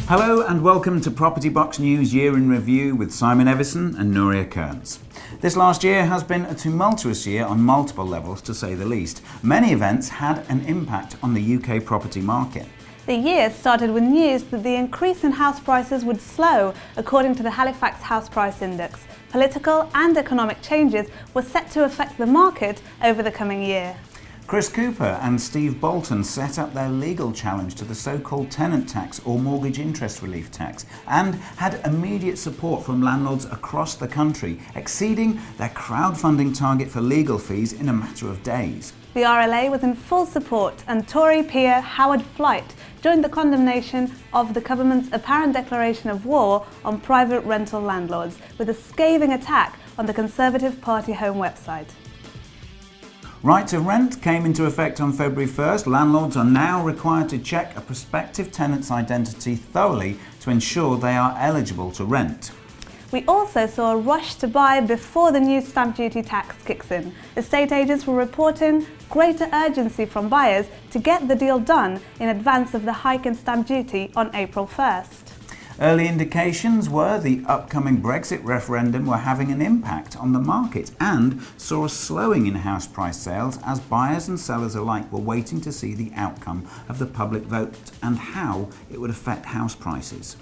Hello and welcome to Property Box News Year in Review with Simon Evison and Nuria Kearns. This last year has been a tumultuous year on multiple levels, to say the least. Many events had an impact on the UK property market. The year started with news that the increase in house prices would slow, according to the Halifax House Price Index. Political and economic changes were set to affect the market over the coming year. Chris Cooper and Steve Bolton set up their legal challenge to the so-called tenant tax or mortgage interest relief tax and had immediate support from landlords across the country, exceeding their crowdfunding target for legal fees in a matter of days. The RLA was in full support, and Tory peer Howard Flight joined the condemnation of the government's apparent declaration of war on private rental landlords with a scathing attack on the Conservative Party home website. Right to rent came into effect on February 1st. Landlords are now required to check a prospective tenant's identity thoroughly to ensure they are eligible to rent. We also saw a rush to buy before the new stamp duty tax kicks in. Estate agents were reporting greater urgency from buyers to get the deal done in advance of the hike in stamp duty on April 1st. Early indications were the upcoming Brexit referendum were having an impact on the market and saw a slowing in house price sales as buyers and sellers alike were waiting to see the outcome of the public vote and how it would affect house prices.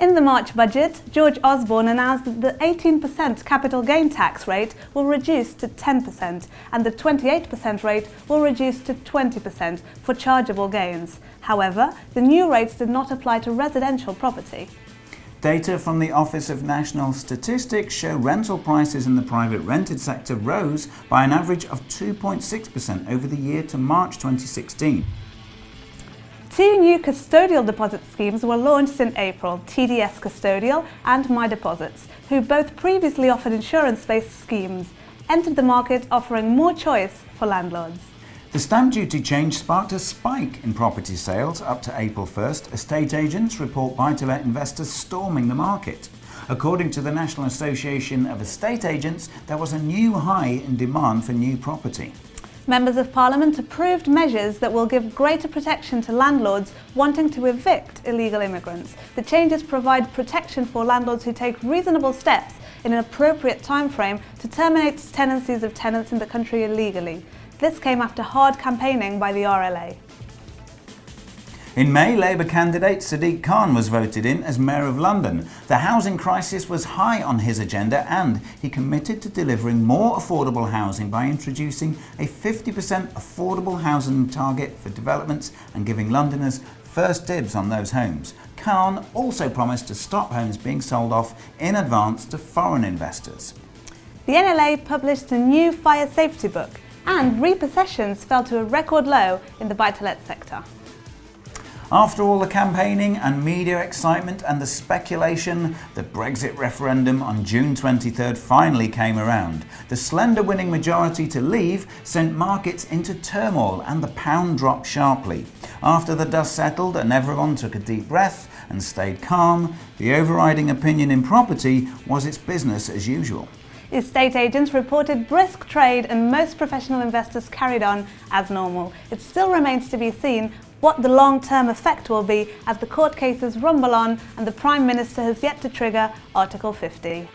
In the March budget, George Osborne announced that the 18% capital gain tax rate will reduce to 10% and the 28% rate will reduce to 20% for chargeable gains. However, the new rates did not apply to residential property. Data from the Office of National Statistics show rental prices in the private rented sector rose by an average of 2.6% over the year to March 2016. Two new custodial deposit schemes were launched in April, TDS Custodial and My Deposits, who both previously offered insurance-based schemes, entered the market offering more choice for landlords. The stamp duty change sparked a spike in property sales up to April 1st. Estate agents report buy-to-let investors storming the market. According to the National Association of Estate Agents, there was a new high in demand for new property. Members of Parliament approved measures that will give greater protection to landlords wanting to evict illegal immigrants. The changes provide protection for landlords who take reasonable steps in an appropriate timeframe to terminate tenancies of tenants in the country illegally. This came after hard campaigning by the RLA. In May, Labour candidate Sadiq Khan was voted in as Mayor of London. The housing crisis was high on his agenda and he committed to delivering more affordable housing by introducing a 50% affordable housing target for developments and giving Londoners first dibs on those homes. Khan also promised to stop homes being sold off in advance to foreign investors. The NLA published a new fire safety book and repossessions fell to a record low in the buy-to-let sector. After all the campaigning and media excitement and the speculation, the Brexit referendum on June 23rd finally came around. The slender winning majority to leave sent markets into turmoil and the pound dropped sharply. After the dust settled and everyone took a deep breath and stayed calm, the overriding opinion in property was it's business as usual. Estate agents reported brisk trade and most professional investors carried on as normal. It still remains to be seen what the long-term effect will be as the court cases rumble on and the Prime Minister has yet to trigger Article 50.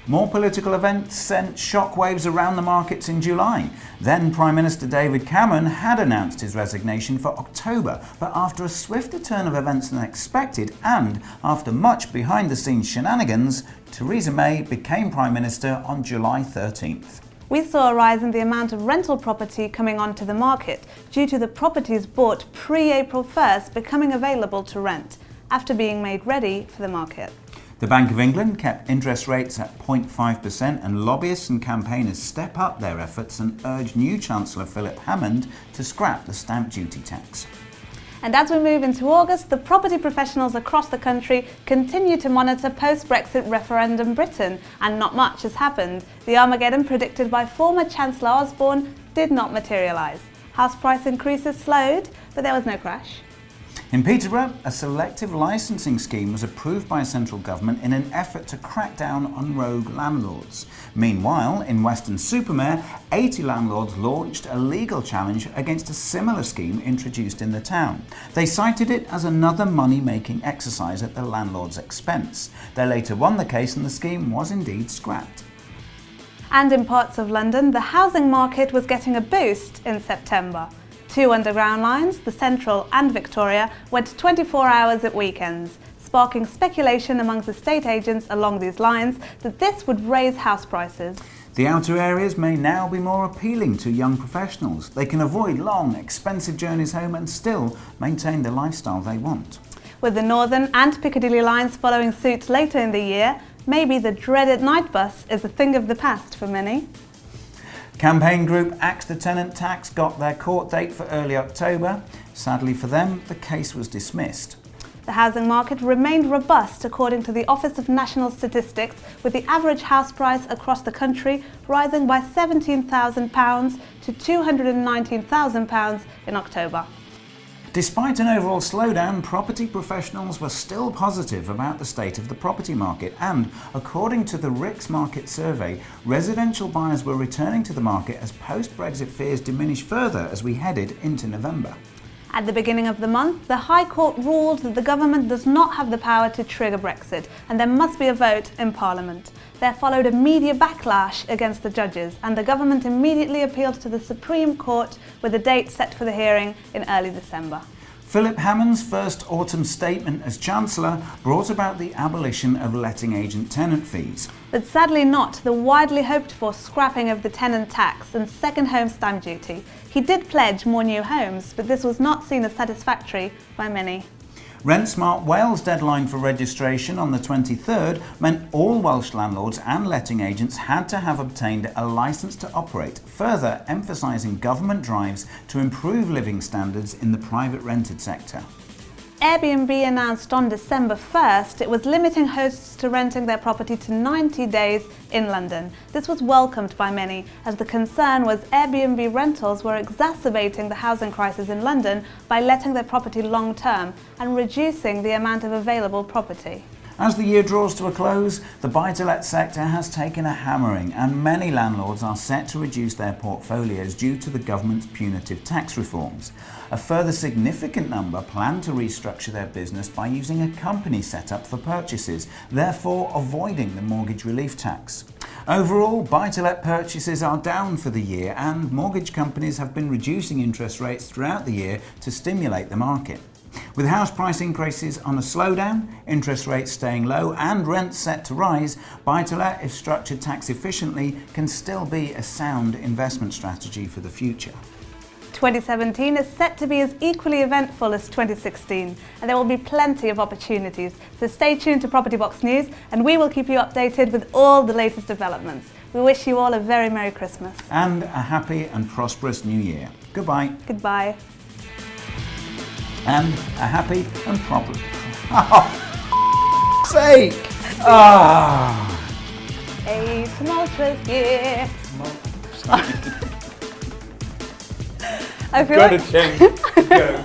More political events sent shockwaves around the markets in July. Then Prime Minister David Cameron had announced his resignation for October, but after a swifter turn of events than expected and after much behind-the-scenes shenanigans, Theresa May became Prime Minister on July 13th. We saw a rise in the amount of rental property coming onto the market due to the properties bought pre-April 1st becoming available to rent after being made ready for the market. The Bank of England kept interest rates at 0.5% and lobbyists and campaigners step up their efforts and urge new Chancellor Philip Hammond to scrap the stamp duty tax. And as we move into August, the property professionals across the country continue to monitor post-Brexit referendum Britain, and not much has happened. The Armageddon predicted by former Chancellor Osborne did not materialise. House price increases slowed, but there was no crash. In Peterborough, a selective licensing scheme was approved by central government in an effort to crack down on rogue landlords. Meanwhile, in Weston-super-Mare, 80 landlords launched a legal challenge against a similar scheme introduced in the town. They cited it as another money-making exercise at the landlord's expense. They later won the case and the scheme was indeed scrapped. And in parts of London, the housing market was getting a boost in September. 2 underground lines, the Central and Victoria, went 24 hours at weekends, sparking speculation amongst estate agents along these lines that this would raise house prices. The outer areas may now be more appealing to young professionals. They can avoid long, expensive journeys home and still maintain the lifestyle they want. With the Northern and Piccadilly lines following suit later in the year, maybe the dreaded night bus is a thing of the past for many. Campaign group Axe the Tenant Tax got their court date for early October. Sadly for them, the case was dismissed. The housing market remained robust according to the Office of National Statistics, with the average house price across the country rising by £17,000 to £219,000 in October. Despite an overall slowdown, property professionals were still positive about the state of the property market and, according to the RICS Market Survey, residential buyers were returning to the market as post-Brexit fears diminished further as we headed into November. At the beginning of the month, the High Court ruled that the government does not have the power to trigger Brexit and there must be a vote in Parliament. There followed a media backlash against the judges and the government immediately appealed to the Supreme Court with a date set for the hearing in early December. Philip Hammond's first autumn statement as Chancellor brought about the abolition of letting agent tenant fees. But sadly not the widely hoped for scrapping of the tenant tax and second home stamp duty. He did pledge more new homes, but this was not seen as satisfactory by many. Rent Smart Wales' deadline for registration on the 23rd meant all Welsh landlords and letting agents had to have obtained a licence to operate, further emphasising government drives to improve living standards in the private rented sector. Airbnb announced on December 1st it was limiting hosts to renting their property to 90 days in London. This was welcomed by many, as the concern was Airbnb rentals were exacerbating the housing crisis in London by letting their property long term and reducing the amount of available property. As the year draws to a close, the buy-to-let sector has taken a hammering and many landlords are set to reduce their portfolios due to the government's punitive tax reforms. A further significant number plan to restructure their business by using a company set-up for purchases, therefore avoiding the mortgage relief tax. Overall, buy-to-let purchases are down for the year and mortgage companies have been reducing interest rates throughout the year to stimulate the market. With house price increases on a slowdown, interest rates staying low and rents set to rise, buy-to-let, if structured tax efficiently, can still be a sound investment strategy for the future. 2017 is set to be as equally eventful as 2016 and there will be plenty of opportunities, so stay tuned to Property Box News and we will keep you updated with all the latest developments. We wish you all a very Merry Christmas. And a happy and prosperous New Year. Goodbye. Goodbye. And a happy and proper... Oh, sake! Ah! A tumultuous year. I feel Got to change. Go.